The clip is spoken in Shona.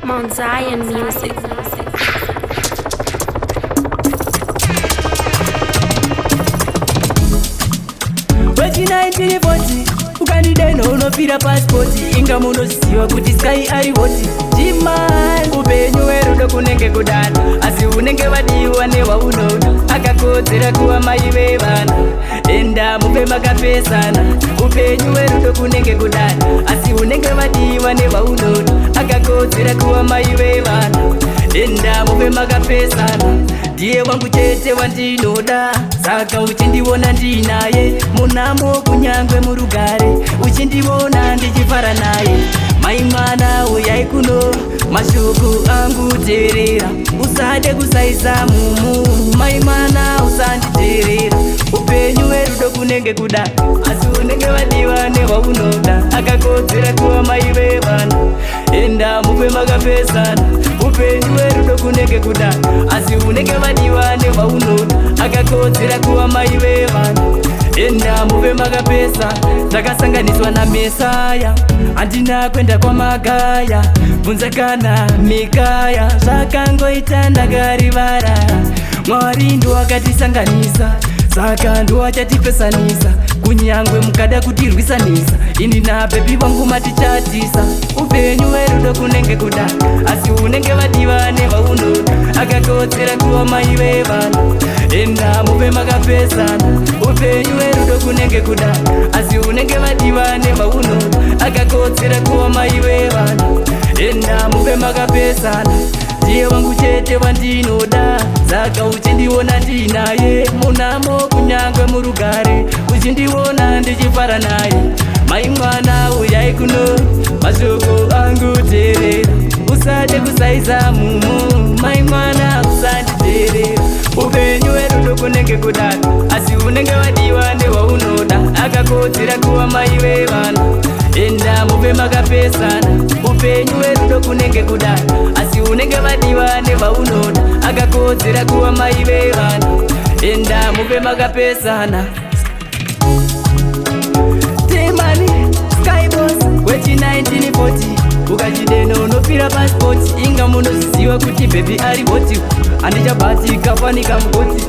Mount Zion Music. Ukandideno unofira pasipoti inga munosiwa kuti sky ari hoti Jimani upenyu werudo kunenge kudana asi unenge wadiwa newaunoda akakodzera kuva mai vevana enda mupe makapesana upenyu werudo kunenge kudana asi unenge wadiwa newaunoda akakodzera kuva mai vevana enda mupe makapesana ndiye wangu chete wandinoda saka uchindiona ndinaye munamo kunyangwe murugare uchindiona ndichifara naye mai mwana uyai kuno mashoko angu teerera usade kusaisa mumu mai mwana usanditeerera upenyu werudo kunenge kuda asi unenge wadiwa newaunoda akakodzera kuva mai vevana enda mupe makapesana upenyu werudo kunenge kuda asi unenge wadiwa newaunoda akakodzera kuva mai vevana enda mupe makapesa takasanganiswa na Mesaya handina kwenda kwa Magaya bvunza kana Mikaya zvakangoita ndakarivara Mwari ndo akatisanganisa saka ndo achatipesanisa kunyangwe mukada kutirwisanisa ini nabebi vangu matichatisa upenyu werudo kunenge kuda asi unenge wadiwa newaunoda akakodzera kuva mai vevana enda mupe makapesana upenyu werudo kunenge kuda asi unenge wadiwa newaunoda akakodzera kuva mai vevana enda mupe makapesana ndiye wangu chete wandinoda saka uchindiona ndinaye munamo kunyangwe murugare uchindiona ndichifara naye mai mwana uyai kuno mashoko angu teerera usade kusaisa mumu mai mwana usanditeerera upenyu werudo kunenge kudana asi unenge wadiwa newaunoda akakodzera kuva mai vevana enda mupe makapesana upenyu werudo kunenge kudana asi unenge wadiwa newaunoda akakodzera kuva mai vevana enda mupe makapesana Temani Skyboss wechi 1940 ukachideno unofira pasipoti inga munosiziwa kuti bebi ari hoti handichabati kafanika mugoti